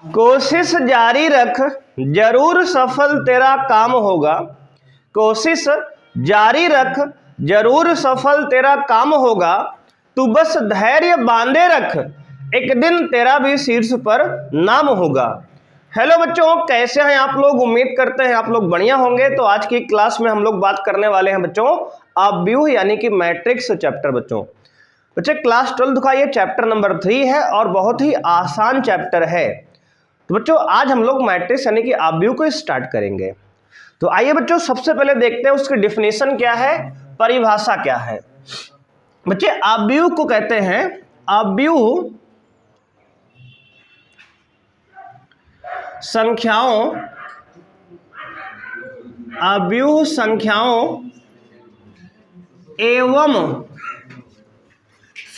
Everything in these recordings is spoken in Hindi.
कोशिश जारी रख, जरूर सफल तेरा काम होगा। कोशिश जारी रख, जरूर सफल तेरा काम होगा। तू बस धैर्य बांधे रख, एक दिन तेरा भी शीर्ष पर नाम होगा। हेलो बच्चों, कैसे हैं आप लोग? उम्मीद करते हैं आप लोग बढ़िया होंगे। तो आज की क्लास में हम लोग बात करने वाले हैं बच्चों अपव्यूह यानी कि मैट्रिक्स चैप्टर। बच्चे क्लास 12 का ये चैप्टर नंबर 3 है और बहुत ही आसान चैप्टर है। तो बच्चों आज हम लोग मैट्रिक्स यानी कि अपव्यूह को स्टार्ट करेंगे। तो आइए बच्चों सबसे पहले देखते हैं उसकी डिफिनेशन क्या है, परिभाषा क्या है। बच्चे अपव्यूह को कहते हैं, अपव्यूह संख्याओं, अपव्यूह संख्याओं एवं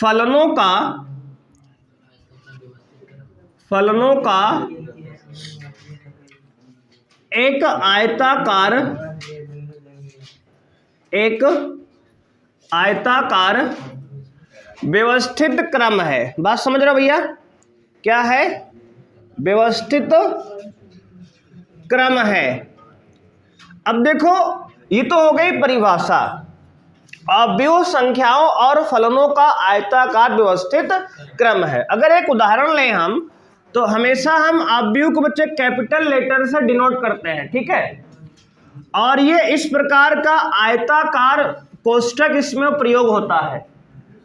फलनों का एक आयताकार व्यवस्थित क्रम है। बात समझ रहे हो भैया? क्या है? व्यवस्थित क्रम है। अब देखो ये तो हो गई परिभाषा। अपव्यूह संख्याओं और फलनों का आयताकार व्यवस्थित क्रम है। अगर एक उदाहरण लें हम, तो हमेशा हम अपव्यूह को बच्चे कैपिटल लेटर से डिनोट करते हैं, ठीक है। और ये इस प्रकार का आयताकार कोष्ठक इसमें प्रयोग होता है,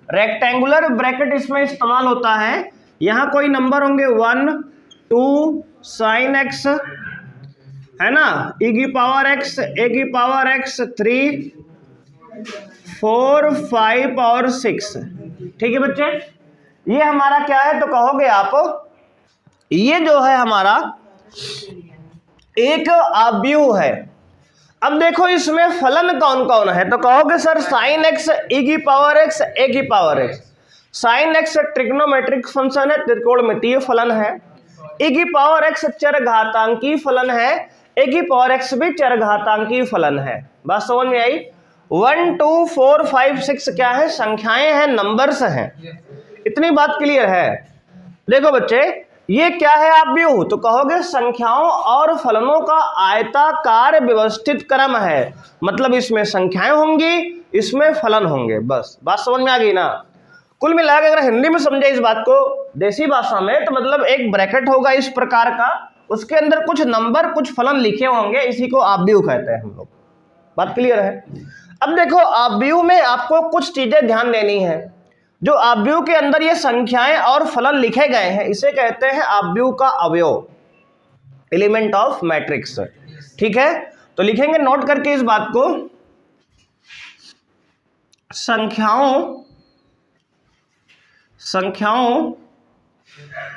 रेक्टेंगुलर ब्रैकेट इसमें इस्तेमाल होता है। यहाँ कोई नंबर होंगे 1 2 sin x है ना, e की पावर x, a की पावर x, 3 4 5 और 6, ठीक है बच्चे। ये हमारा क्या है तो कहोगे आप, ये जो है हमारा एक अपव्यूह है। अब देखो इसमें फलन कौन कौन है तो कहोगे सर sin x, e की पावर x, a की power x। sin x trigonometric function है, त्रिकोणमितीय फलन है। e की पावर x चरघातांकी फलन है, a की पावर x भी चरघातांकी फलन है। बात समझ में आई? 1 2 4 5 6 क्या है? संख्याएं हैं, नंबर्स हैं। इतनी बात क्लियर है? देखो बच्चे ये क्या है अपव्यूह तो कहोगे संख्याओं और फलनों का आयताकार व्यवस्थित क्रम है। मतलब इसमें संख्याएं होंगी, इसमें फलन होंगे। बस बात समझ में आ गई ना? कुल मिला के अगर हिंदी में समझे इस बात को देसी भाषा में, तो मतलब एक ब्रैकेट होगा इस प्रकार का, उसके अंदर कुछ नंबर कुछ फलन लिखे होंगे, इसी को अपव्यूह कहते हैं हम लोग। बात क्लियर है? अब देखो अपव्यूह में आपको कुछ चीजें ध्यान देनी है। जो अपव्यूह के अंदर ये संख्याएं और फलन लिखे गए हैं इसे कहते हैं अपव्यूह का अवयव, एलिमेंट ऑफ मैट्रिक्स, ठीक है। तो लिखेंगे नोट करके इस बात को, संख्याओं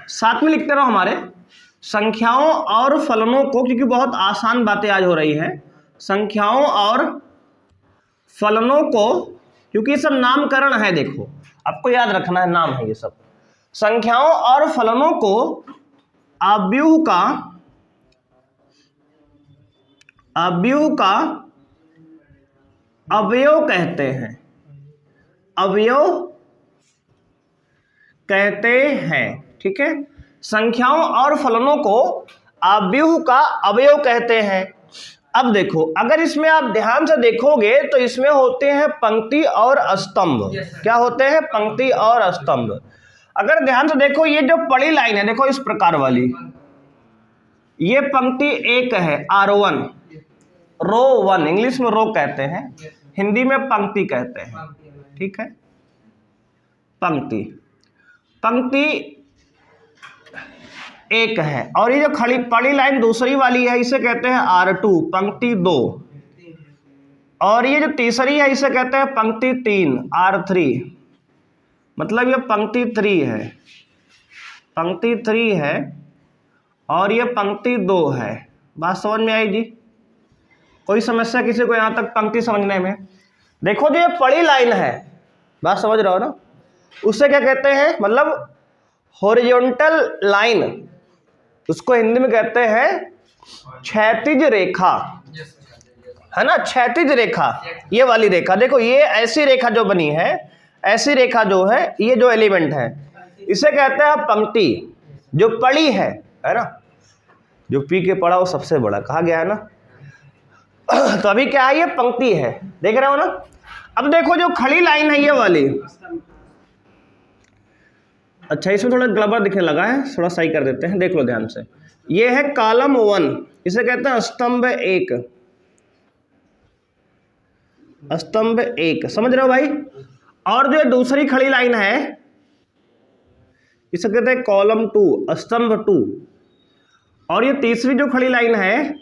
साथ में लिखते रहो हमारे, संख्याओं और फलनों को, क्योंकि बहुत आसान बातें आज हो रही है, संख्याओं और फलनों को, क्योंकि ये सब नामकरण है, देखो आपको याद रखना है, नाम है ये सब। संख्याओं और फलनों को अपव्यूह का अवयव कहते हैं, अवयव कहते हैं, ठीक है। संख्याओं और फलनों को अपव्यूह का अवयव कहते हैं। अब देखो अगर इसमें आप ध्यान से देखोगे तो इसमें होते हैं पंक्ति और स्तंभ। क्या होते हैं? पंक्ति और स्तंभ। अगर ध्यान से देखो ये जो पड़ी लाइन है, देखो इस प्रकार वाली, ये पंक्ति 1 है, R1, रो 1, इंग्लिश में रो कहते हैं, हिंदी में पंक्ति कहते हैं, ठीक है। पंक्ति 1 है। और ये जो खड़ी पड़ी लाइन दूसरी वाली है इसे कहते हैं R2, पंक्ति 2। और ये जो तीसरी है इसे कहते हैं पंक्ति 3, R3। मतलब ये पंक्ति 3 है, पंक्ति 3 है और ये पंक्ति 2 है। बात समझ में आई जी? कोई समस्या किसी को यहां तक पंक्ति समझने में? देखो जो ये पड़ी लाइन है, बात समझ रहे हो ना, उसे क्या कहते हैं? मतलब हॉरिजॉन्टल लाइन, उसको हिंदी में कहते हैं क्षैतिज रेखा, है ना, क्षैतिज रेखा। ये वाली रेखा देखो, ये ऐसी रेखा जो बनी है, ऐसी रेखा जो है, ये जो एलिमेंट है इसे कहते हैं पंक्ति। जो पड़ी है है ना, जो पी के पढ़ा वो सबसे बड़ा कहा गया है ना। तो अभी क्या है, ये पंक्ति है, देख रहे हो ना। अब देखो जो खड़ी लाइन है ये वाली, अच्छा इसमें थोड़ा गड़बड़ दिखने लगा है, थोड़ा सही कर देते हैं, देख लो ध्यान से। ये है कॉलम 1, इसे कहते हैं स्तंभ 1, स्तंभ 1, समझ रहे हो भाई। और जो दूसरी खड़ी लाइन है इसे कहते हैं कॉलम 2, स्तंभ 2। और ये तीसरी जो खड़ी लाइन है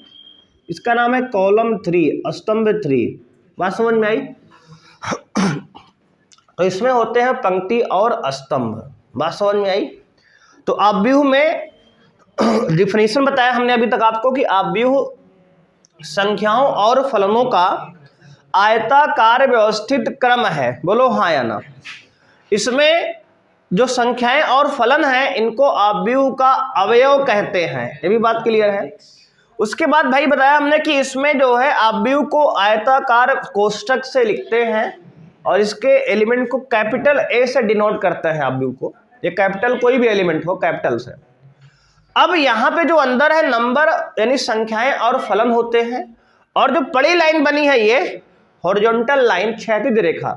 इसका नाम है कॉलम 3, स्तंभ 3। बात समझ में आई। तो इसमें होते हैं पंक्ति और स्तंभ, बात समझ में आई। तो आव्यूह में डिफिनेशन बताया हमने अभी तक आपको कि आव्यूह संख्याओं और फलनों का आयताकार व्यवस्थित क्रम है, बोलो हाँ या ना। इसमें जो संख्याएं और फलन है इनको आव्यूह का अवयव कहते हैं, ये भी बात क्लियर है। उसके बाद भाई बताया हमने कि इसमें जो है आव्यूह को आयताकार कोष्ठक से लिखते हैं और इसके एलिमेंट को कैपिटल ए से डिनोट करते हैं आव्यूह को, ये कैपिटल कोई भी एलिमेंट हो कैपिटल से। अब यहाँ पे जो अंदर है नंबर यानी संख्याएं और फलन होते हैं, और जो बड़ी लाइन बनी है ये हॉरिजॉन्टल लाइन, क्षैतिज रेखा,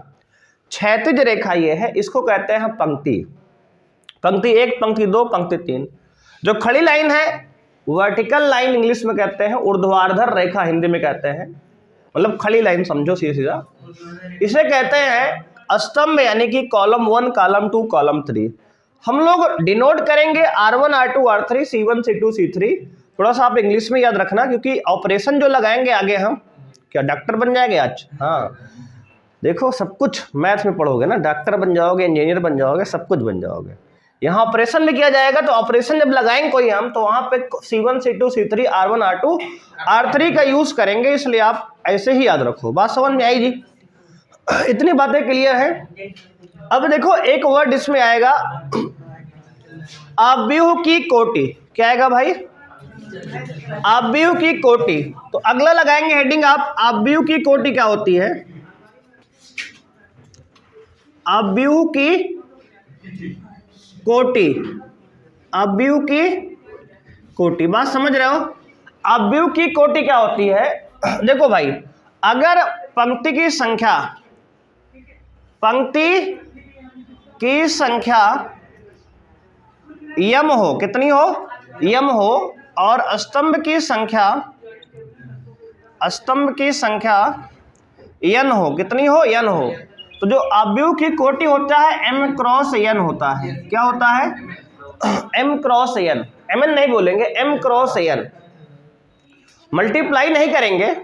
क्षैतिज रेखा ये है, इसको कहते हैं पंक्ति। पंक्ति 1, पंक्ति 2, पंक्ति 3। जो खड़ी लाइन है वर्टिकल लाइन इंग्लिश में कहते हैं, ऊर्ध्वाधर रेखा हिंदी में कहते हैं, मतलब खड़ी लाइन समझो सीधा। इसे कहते हैं स्तंभ यानी कि कॉलम 1, कॉलम 2, कॉलम 3। हम लोग डिनोट करेंगे R1, R2, R3, C1, C2, C3। थोड़ा सा आप इंग्लिश में याद रखना क्योंकि ऑपरेशन जो लगाएंगे आगे हम, क्या डॉक्टर बन जाएंगे आज? हाँ देखो सब कुछ मैथ में पढ़ोगे ना, डॉक्टर बन जाओगे, इंजीनियर बन जाओगे, सब कुछ बन जाओगे। यहाँ ऑपरेशन भी किया जाएगा, तो ऑपरेशन जब लगाएंगे कोई हम, तो वहाँ पे C1, C2, C3, R1, R2, R3 का यूज करेंगे, इसलिए आप ऐसे ही याद रखो। बात समझ में आई जी? इतनी बातें क्लियर है। अब देखो एक वर्ड इसमें आएगा आव्यूह की कोटि। क्या आएगा भाई? आव्यूह की कोटि। तो अगला लगाएंगे हेडिंग आप, आव्यूह की कोटि क्या होती है? आव्यूह की कोटि, आव्यूह की कोटि, बात समझ रहे हो? आव्यूह की कोटि क्या होती है? देखो भाई, अगर पंक्ति की संख्या, पंक्ति की संख्या यम हो, कितनी हो? यम हो, और स्तंभ की संख्या, स्तंभ की संख्या n हो, कितनी हो? n हो, तो जो आव्यूह की कोटि होता है m क्रॉस n होता है। क्या होता है? m क्रॉस n, mn नहीं बोलेंगे, m क्रॉस n। मल्टीप्लाई नहीं करेंगे,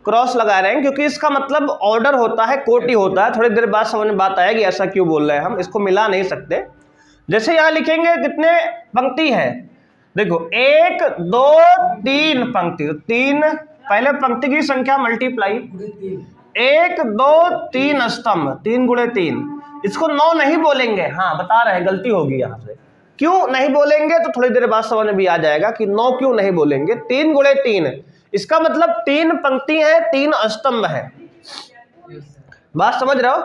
क्रॉस लगा रहे हैं क्योंकि इसका मतलब ऑर्डर होता है, कोटि होता है। थोड़ी देर बाद समझ में बात आएगी ऐसा क्यों बोल रहे हैं हम, इसको मिला नहीं सकते। जैसे यहां लिखेंगे कितने पंक्ति है, देखो 1, 2, 3 पंक्ति, तो 3 पहले पंक्ति की संख्या मल्टीप्लाई, 1, 2, 3 स्तंभ, 3 गुणे 3। इसको 9 नहीं बोलेंगे, हाँ बता रहे हैं, गलती होगी यहाँ से। क्यों नहीं बोलेंगे तो थोड़ी देर बाद समझ में भी आ जाएगा कि 9 क्यों नहीं बोलेंगे। 3 गुणे 3, इसका मतलब 3 पंक्ति है, 3 स्तंभ है। बात समझ रहे हो?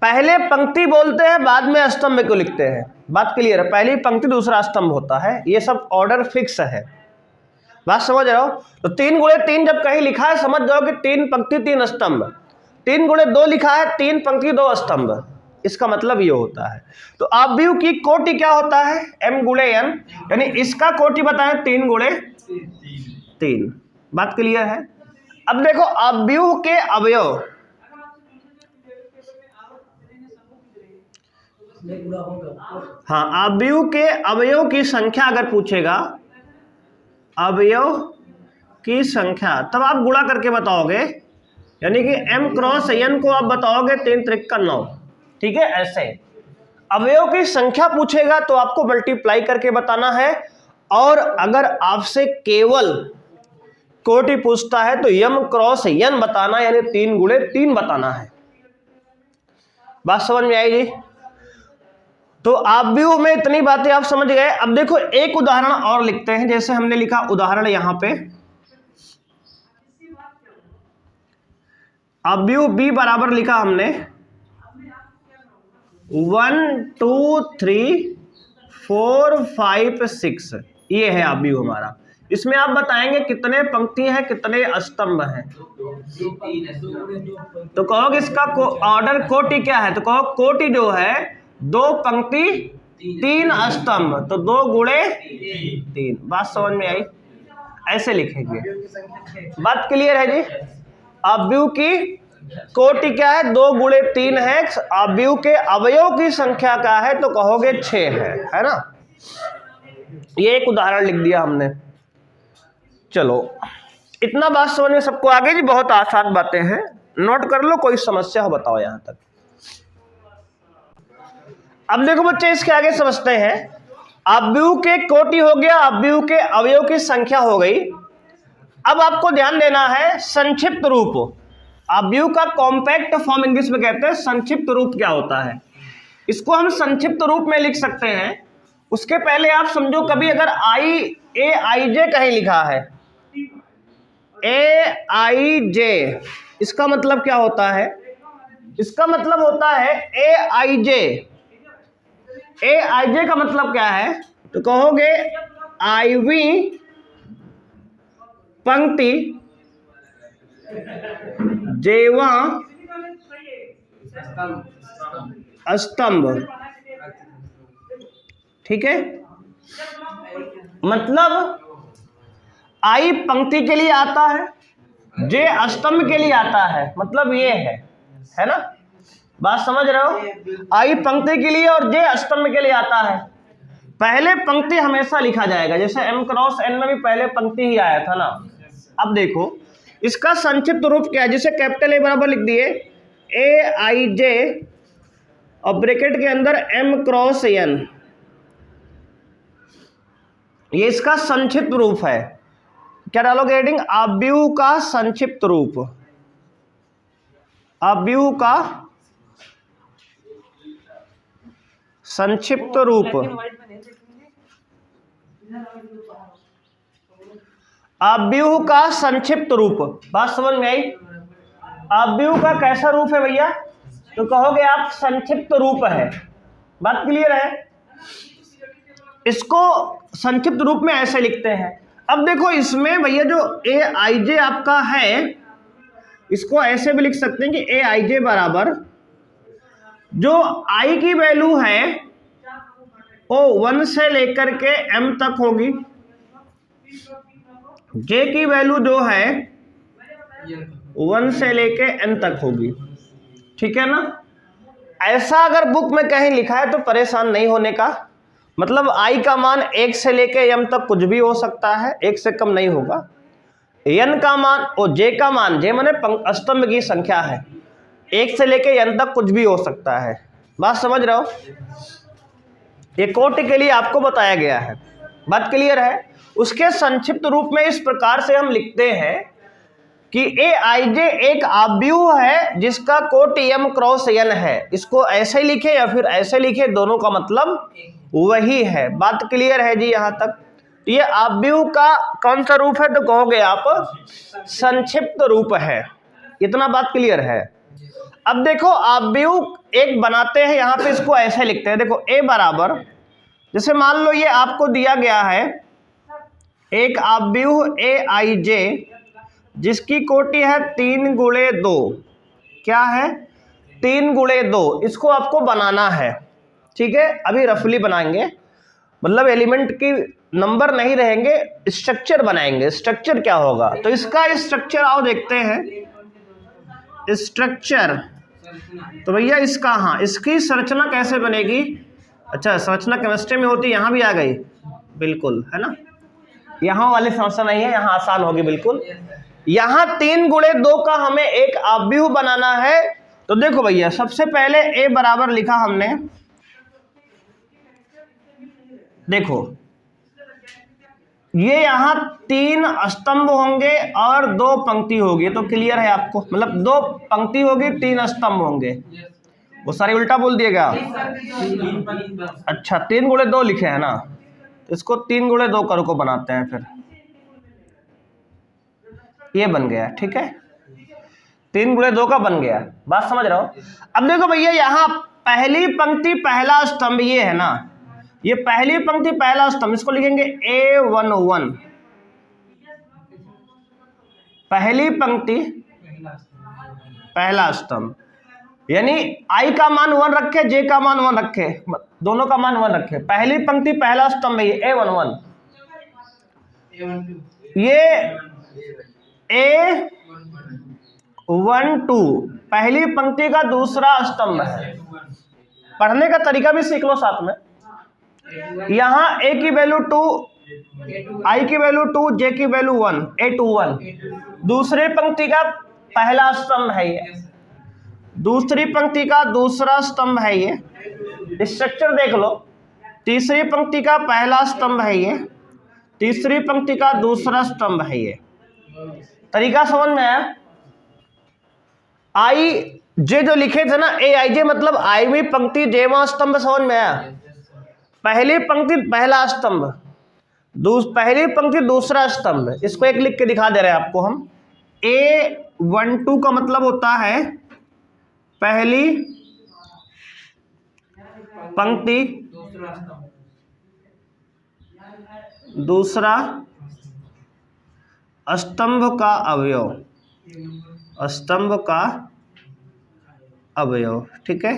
पहले पंक्ति बोलते हैं, बाद में स्तंभ को लिखते हैं। बात क्लियर है? पहली पंक्ति दूसरा स्तंभ होता है, ये सब ऑर्डर फिक्स है। बात समझ रहे हो? तो 3 गुणे 3 जब कहीं लिखा है समझ जाओ कि 3 पंक्ति 3 स्तंभ। 3 गुणे 2 लिखा है, 3 पंक्ति 2 स्तंभ, इसका मतलब ये होता है। तो आव्यूह की कोटि क्या होता है? m गुणे n, यानी इसका कोटि बताएं 3 गुणे 3। बात क्लियर है? अब देखो आव्यूह के अवयव, हाँ आव्यूह के अवयव की संख्या अगर पूछेगा, अवयव की संख्या, तब आप गुणा करके बताओगे, यानी कि m क्रॉस n को आप बताओगे 3 त्रिक का 9, ठीक है? ऐसे अवयव की संख्या पूछेगा तो आपको मल्टीप्लाई करके बताना है, और अगर आपसे केवल कोटि पूछता है तो m क्रॉस n बताना, यानी 3 गुणे 3 बताना है। बात समझ में आई जी? तो आव्यूह में इतनी बातें आप समझ गए। अब देखो एक उदाहरण और लिखते हैं, जैसे हमने लिखा उदाहरण यहां पे, आव्यूह b बराबर लिखा हमने 1, 2, 3, 4 5 6 ये है अवयव हमारा। इसमें आप बताएंगे कितने पंक्ति हैं कितने स्तंभ हैं। तो कहोगे इसका ऑर्डर कोटि क्या है, तो कहो कोटि जो है 2 पंक्ति 3 स्तंभ, तो 2 गुणे 3। बात समझ में आई? ऐसे लिखेंगे। बात क्लियर है जी? अवयव की कोटि क्या है, 2 गुणे 3 है। अवयव के अवयव की संख्या क्या है, तो कहोगे 6 है ना। ये एक उदाहरण लिख दिया हमने। चलो इतना बात समझ में सबको आगे जी? बहुत आसान बातें हैं, नोट कर लो, कोई समस्या हो बताओ यहां तक। अब देखो बच्चे इसके आगे समझते हैं। अवयव के कोटि हो गया, अवयव के अवयव की संख्या हो गई। अब आपको ध्यान देना है संक्षिप्त रूप। अवयव का कॉम्पैक्ट फॉर्म इंग्लिश में कहते हैं संक्षिप्त रूप क्या होता है। इसको हम संक्षिप्त रूप में लिख सकते हैं। उसके पहले आप समझो, कभी अगर AIJ कहीं लिखा है, AIJ, इसका मतलब क्या होता है? इसका मतलब होता है AIJ। AIJ का मतलब क्या है, तो कहोगे IV पंक्ति जेवा स्तंभ। ठीक है, मतलब आई पंक्ति के लिए आता है, जे स्तंभ के लिए आता है, मतलब ये है ना। बात समझ रहे हो? आई पंक्ति के लिए और जे स्तंभ के लिए आता है। पहले पंक्ति हमेशा लिखा जाएगा, जैसे M क्रॉस N में भी पहले पंक्ति ही आया था ना। अब देखो इसका संक्षिप्त रूप क्या है, जिसे कैपिटल A बराबर लिख दिए AIJ और ब्रैकेट के अंदर M क्रॉस N, ये इसका संक्षिप्त रूप है। क्या डालोगे हेडिंग? अवयव का संक्षिप्त रूप। अवयव का संक्षिप्त रूप। अवयव का संक्षिप्त रूप। बात समझ में आई? अवयव का कैसा रूप है भैया, तो कहोगे आप संक्षिप्त रूप है। बात क्लियर है? इसको संक्षिप्त रूप में ऐसे लिखते हैं। अब देखो इसमें भैया जो AIJ आपका है, इसको ऐसे भी लिख सकते हैं कि AIJ बराबर जो I की वैल्यू है वो 1 से लेकर के M तक होगी, J की वैल्यू जो है 1 से लेके N तक होगी। ठीक है ना। ऐसा अगर बुक में कहीं लिखा है तो परेशान नहीं होने का, मतलब I का मान 1 से लेके M तक कुछ भी हो सकता है, 1 से कम नहीं होगा। N का मान और J का मान, J माने स्तंभ की संख्या है, 1 से लेके N तक कुछ भी हो सकता है। बात समझ रहे हो? ये कोटि के लिए आपको बताया गया है। बात क्लियर है? उसके संक्षिप्त रूप में इस प्रकार से हम लिखते हैं कि AIJ एक अवयव है जिसका कोटि M क्रॉस N है। इसको ऐसे लिखे या फिर ऐसे लिखे, दोनों का मतलब वही है। बात क्लियर है जी यहां तक? ये अवयव का कौन सा रूप है, तो कहोगे आप संक्षिप्त रूप है। इतना बात क्लियर है? अब देखो अवयव एक बनाते हैं, यहां पे इसको ऐसे लिखते हैं। देखो A बराबर, जैसे मान लो ये आपको दिया गया है एक अवयव AIJ जिसकी कोटि है 3 गुणे 2। क्या है? 3 गुणे 2। इसको आपको बनाना है। ठीक है, अभी रफली बनाएंगे, मतलब एलिमेंट की नंबर नहीं रहेंगे, स्ट्रक्चर बनाएंगे। स्ट्रक्चर क्या होगा, तो इसका स्ट्रक्चर आओ देखते हैं। स्ट्रक्चर तो भैया इसका, हाँ, इसकी संरचना कैसे बनेगी? अच्छा, संरचना केमिस्ट्री में होती, यहाँ भी आ गई, बिल्कुल है ना। यहाँ वाली संरचना नहीं है, यहाँ आसान होगी बिल्कुल। यहाँ 3 गुणे 2 का हमें एक अवयव बनाना है। तो देखो भैया सबसे पहले A बराबर लिखा हमने, देखो ये यहाँ 3 स्तंभ होंगे और 2 पंक्ति होगी, तो क्लियर है आपको, मतलब 2 पंक्ति होगी 3 स्तंभ होंगे। वो सारी उल्टा बोल दिएगा। अच्छा 3 गुणे 2 लिखे हैं ना, इसको 3 गुणे 2 करो को बनाते हैं, फिर ये बन गया। ठीक है, 3 गुणे 2 का बन गया। बात समझ रहे हो? अब देखो भैया यहाँ पहली पंक्ति पहला स्तंभ ये है ना, ये पहली पंक्ति पहला स्तंभ, इसको लिखेंगे A11, पहली पंक्ति पहला स्तंभ, यानी I का मान 1 रखे, J का मान 1 रखे, दोनों का मान 1 रखे, पहली पंक्ति पहला स्तंभ है ये A11। ये A12 पहली पंक्ति का दूसरा स्तंभ है। पढ़ने का तरीका भी सीख लो साथ में। यहाँ A की वैल्यू 2, I की वैल्यू 2, J की वैल्यू 1, A21 दूसरी पंक्ति का पहला स्तंभ है ये, दूसरी पंक्ति का दूसरा स्तंभ है ये, स्ट्रक्चर देख लो, तीसरी पंक्ति का पहला स्तंभ है ये, तीसरी पंक्ति का दूसरा स्तंभ है ये। तरीका समझ में आया? आई जे जो लिखे थे ना, ए आई जे मतलब आईवीं पंक्ति जेवा स्तंभ, समझ में आया? पहली पंक्ति पहला स्तंभ, पहली पंक्ति दूसरा स्तंभ, इसको एक लिख के दिखा दे रहे हैं आपको हम। A12 का मतलब होता है पहली पंक्ति दूसरा स्तंभ का अवयव, स्तंभ का अवयव, ठीक है।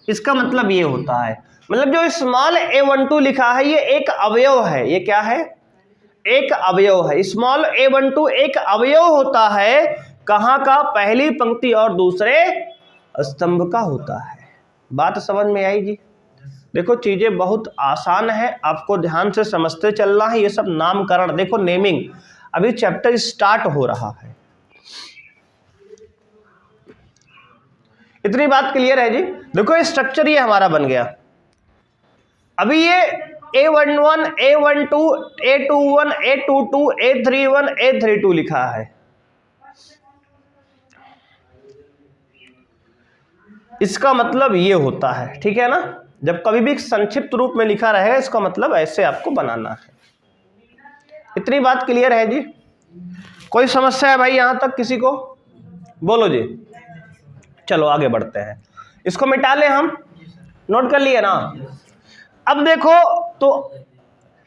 इसका मतलब ये होता है, मतलब जो स्मॉल A12 लिखा है ये एक अवयव है। ये क्या है? एक अवयव है। स्मॉल A12 एक अवयव होता है, कहाँ का? पहली पंक्ति और दूसरे स्तंभ का होता है। बात समझ में आई जी? देखो चीजें बहुत आसान है, आपको ध्यान से समझते चलना है। ये सब नामकरण, देखो नेमिंग, अभी चैप्टर स्टार्ट हो रहा है। इतनी बात क्लियर है जी? देखो ये स्ट्रक्चर ये हमारा बन गया। अभी ये A11, A12, A21, A22, A31, A32 लिखा है। इसका मतलब ये होता है, ठीक है ना? जब कभी भी संक्षिप्त रूप में लिखा रहेगा, इसका मतलब ऐसे आपको बनाना है। इतनी बात क्लियर है जी? कोई समस्या है भाई यहां तक किसी को? बोलो जी। चलो आगे बढ़ते हैं, इसको मिटा लें हम, नोट कर लिए ना? अब देखो तो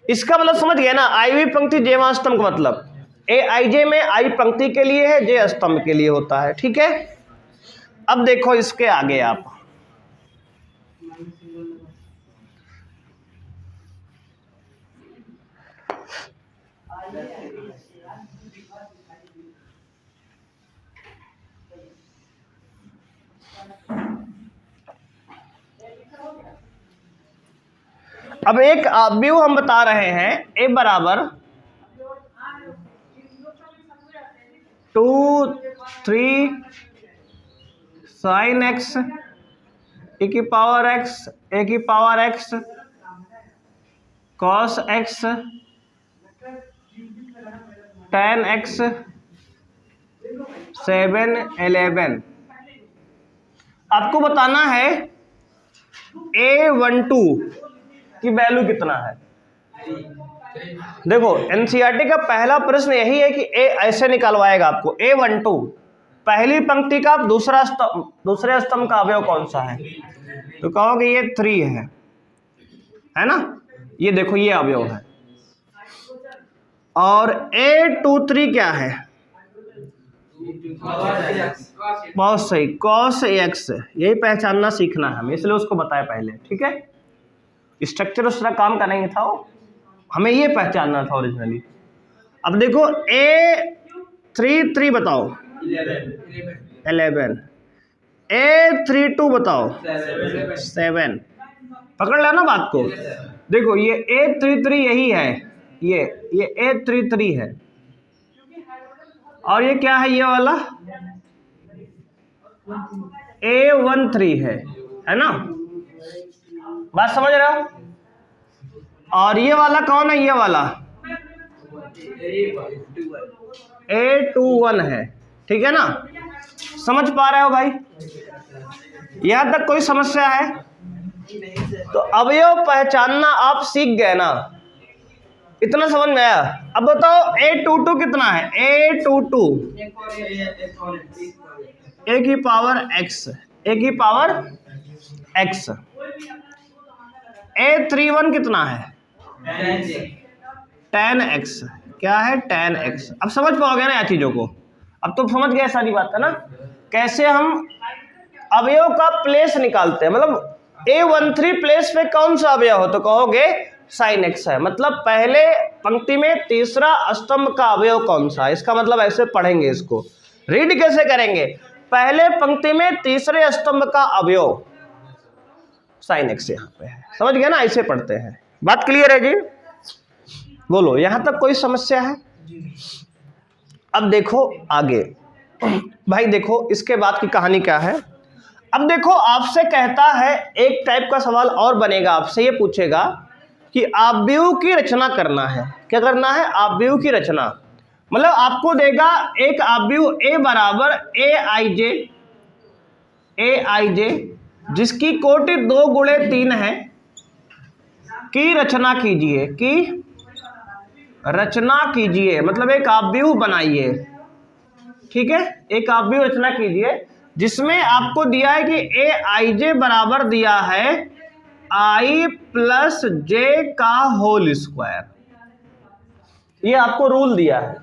इसका मतलब समझ गया ना, आईवी पंक्ति जेवा स्तंभ का मतलब ए आई जे में आई पंक्ति के लिए है, जे स्तंभ के लिए होता है, ठीक है। अब देखो इसके आगे आप अब एक व्यू हम बता रहे हैं, ए बराबर 2, 3 sin x e की पावर x, a की power x cos x tan x 7, 11। आपको बताना है A12 की वैल्यू कितना है। देखो एनसीईआरटी का पहला प्रश्न यही है कि ए ऐसे निकलवाएगा आपको, A12 पहली पंक्ति का दूसरे स्तंभ का अवयव कौन सा है, तो कहोगे ये 3 है ना? ये देखो ये अवयव है। और A23 क्या है? बहुत सही, cos x। यही पहचानना सीखना है हमें, इसलिए उसको बताया पहले, ठीक है। स्ट्रक्चर उस तरह काम का नहीं था, वो हमें ये पहचानना था ओरिजिनली। अब देखो A33 बताओ 11, A32 बताओ 7। पकड़ लेना बात को। देखो ये A33 यही है, ये A33 है, और ये क्या है? ये वाला A13 है ना? बात समझ रहे हो? और ये वाला कौन है? ये वाला A21 है, ठीक है ना? समझ पा रहे हो भाई? यहां तक कोई समस्या है? तो अवयव पहचानना आप सीख गए ना, इतना समझ में आया। अब बताओ A22 कितना है? A22 a की पावर x, a की पावर x, A31 कितना है 10x, क्या है 10x। अब समझ पाओगे ना यार चीजों को, अब तो समझ गए सारी बात है ना, कैसे हम अवयव का प्लेस निकालते हैं। मतलब A13 प्लेस पे कौन सा अवयव हो तो कहोगे sin x है, मतलब पहले पंक्ति में तीसरा स्तंभ का अवयव कौन सा है, इसका मतलब ऐसे पढ़ेंगे इसको, रीड कैसे करेंगे, पहले पंक्ति में तीसरे स्तंभ का अवयव sin x यहाँ पे है, समझ गए ना, ऐसे पढ़ते हैं। बात क्लियर है जी, बोलो यहां तक कोई समस्या है। अब देखो आगे भाई, देखो इसके बाद की कहानी क्या है। अब देखो आपसे कहता है, एक टाइप का सवाल और बनेगा, आपसे ये पूछेगा कि आव्यूह की रचना करना है। क्या करना है, आव्यूह की रचना, मतलब आपको देगा एक आव्यूह A बराबर aij जिसकी कोटि 2 गुणे 3 है, की रचना कीजिए, की रचना कीजिए, मतलब एक आव्यूह बनाइए, ठीक है, एक आव्यूह रचना कीजिए जिसमें आपको दिया है कि aij बराबर दिया है i प्लस j का होल स्क्वायर, ये आपको रूल दिया है।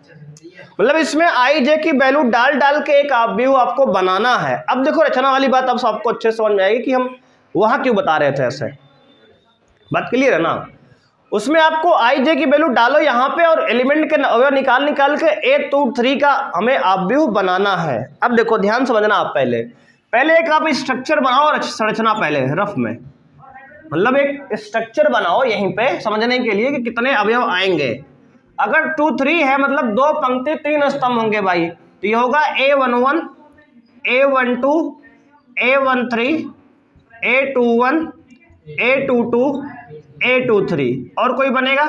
मतलब इसमें i j की वैल्यू डाल डाल के एक आव्यूह आपको बनाना है। अब देखो रचना वाली बात अब सबको अच्छे से समझ में आएगी कि हम वहां क्यों बता रहे थे ऐसे, बात क्लियर है ना। उसमें आपको i j की वैल्यू डालो यहाँ पे और एलिमेंट के अवयव निकाल के A23 का हमें आव्यूह बनाना है। अब देखो ध्यान समझना, आप पहले एक आप स्ट्रक्चर बनाओ, संरचना पहले रफ में, मतलब एक स्ट्रक्चर बनाओ यहीं पे समझने के लिए कि कितने अवयव आएंगे। अगर 2 3 है मतलब 2 पंक्ति 3 स्तंभ होंगे भाई, तो ये होगा A11 A12 A13 A21 A22 A23, और कोई बनेगा।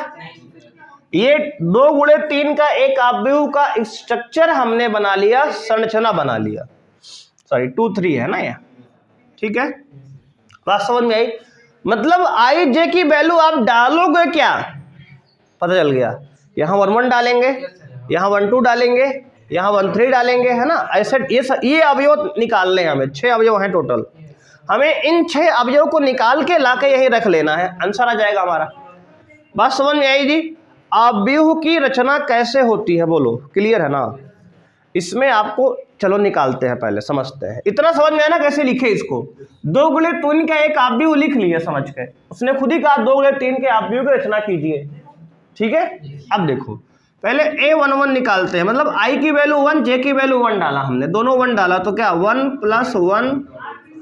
ये 2 गुणे 3 का एक आव्यूह का स्ट्रक्चर हमने बना लिया, संरचना बना लिया, सॉरी 2 3 है ना ये, ठीक है, बात समझ में आई। मतलब i j की वैल्यू आप डालोगे क्या, पता चल गया, यहाँ 1 1 डालेंगे, यहाँ 1 2 डालेंगे, यहाँ 1 3 डालेंगे, है ना, ऐसे ये अवयव निकालने हैं हमें, 6 अवयव हैं टोटल, हमें इन 6 अवयव को निकाल के लाके यही रख लेना है, आंसर आ जाएगा हमारा। बात समझ में आई जी। आव्यूह की रचना कैसे होती है बोलो, क्लियर है ना। इसमें आपको चलो निकालते हैं, पहले समझते हैं, इतना समझ में आया ना कैसे लिखे इसको। 2 गुणे 3 का एक आव्यूह लिख लिया समझ के, उसने खुद ही कहा 2 गुणे 3 के आव्यूह की रचना कीजिए, ठीक है। अब देखो पहले A11 निकालते हैं, मतलब i की वैल्यू 1 j की वैल्यू 1 डाला हमने, दोनों 1 डाला, तो क्या 1 + 1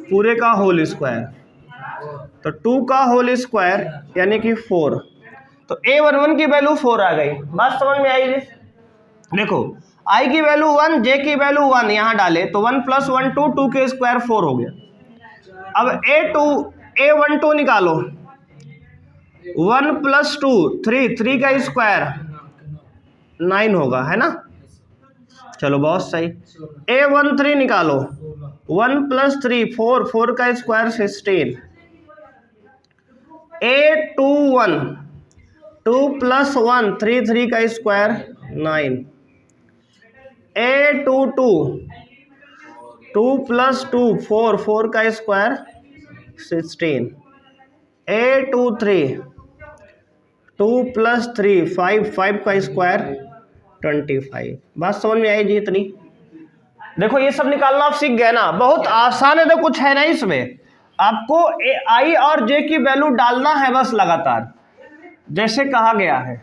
पूरे का होल स्क्वायर, तो 2 का होल स्क्वायर यानी कि 4, तो A11 की वैल्यू 4 आ गई। बात समझ में आई जी। देखो i की वैल्यू 1 j की वैल्यू 1 यहाँ डाले तो 1 + 1 2, 2 के स्क्वायर 4 हो गया। अब A12 निकालो, 1 + 2 3, 3 का स्क्वायर 9 होगा, है ना, चलो बहुत सही। A13 निकालो, 1 + 3 4, 4 का स्क्वायर 16। A21 2 + 1 3, 3 का स्क्वायर 9। A22 2 + 2 4, 4 का स्क्वायर 16। A23 2 + 3 5, 5 का स्क्वायर 25। बात समझ में आई जी इतनी। देखो ये सब निकालना आप सीख गए ना, बहुत आसान है, तो कुछ है नहीं इसमें, आपको i और j की वैल्यू डालना है बस लगातार, जैसे कहा गया है।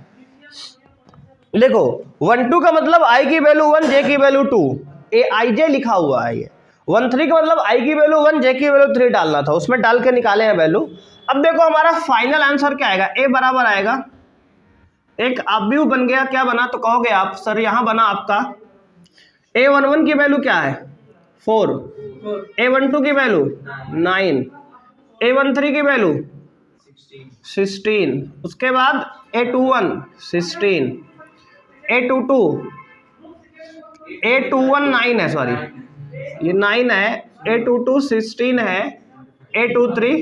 देखो 1 2 का मतलब i की वैल्यू 1 j की वैल्यू 2, aij लिखा हुआ है ये। 1 3 का मतलब i की वैल्यू 1 j की वैल्यू 3 डालना था, उसमें डाल के निकाले हैं वैल्यू। अब देखो हमारा फाइनल आंसर क्या आएगा, a बराबर आएगा, एक आव्यूह बन गया, क्या बना तो कहोगे आप सर यहाँ बना आपका A11 की वैल्यू क्या है 4, A12 की वैल्यू 9, A13 की वैल्यू 16, उसके बाद A21 16, A21 9 है, सॉरी ये 9 है, A22 16 है, A23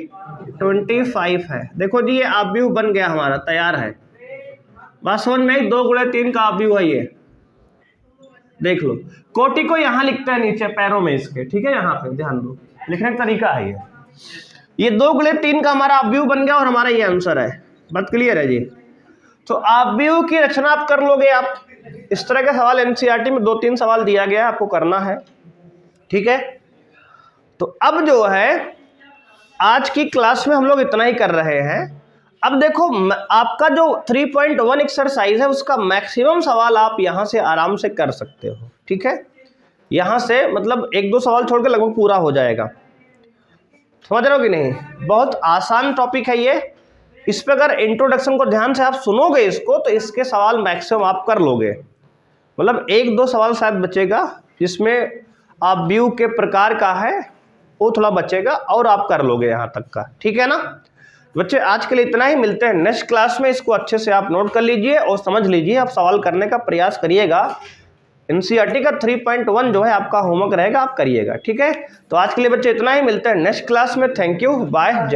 25 है। देखो जी ये आव्यूह बन गया हमारा, तैयार है। बात समझ में 2 गुणे 3 का आव्यूह है ये, देख लो। कोटि को यहाँ लिखते हैं नीचे पैरों में इसके, ठीक है, यहाँ पे ध्यान दो, लिखने का तरीका है ये। ये 2 गुणे 3 का हमारा ऑब्व्यू बन गया और हमारा ये आंसर है। बात क्लियर है जी। तो ऑब्व्यू की रचना आप कर लोगे। आप इस तरह के सवाल एनसीईआरटी में 2-3 सवाल दिया गया है, आपको करना है, ठीक है। तो अब जो है आज की क्लास में हम लोग इतना ही कर रहे हैं। अब देखो आपका जो 3.1 एक्सरसाइज है उसका मैक्सिमम सवाल आप यहां से आराम से कर सकते हो, ठीक है। यहां से मतलब 1-2 सवाल छोड़ के लगभग पूरा हो जाएगा, समझ रहे हो कि नहीं। बहुत आसान टॉपिक है ये। इस पे अगर इंट्रोडक्शन को ध्यान से आप सुनोगे इसको तो इसके सवाल मैक्सिमम आप कर लोगे। मतलब 1-2 सवाल शायद बचेगा जिसमें आप व्यू के प्रकार का है वो थोड़ा बचेगा और आप कर लोगे यहाँ तक का, ठीक है ना। बच्चे आज के लिए इतना ही, मिलते हैं नेक्स्ट क्लास में। इसको अच्छे से आप नोट कर लीजिए और समझ लीजिए, आप सवाल करने का प्रयास करिएगा। एनसीईआरटी का 3.1 जो है आपका होमवर्क रहेगा, आप करिएगा, ठीक है। तो आज के लिए बच्चे इतना ही, मिलते हैं नेक्स्ट क्लास में। थैंक यू, बाय, जय।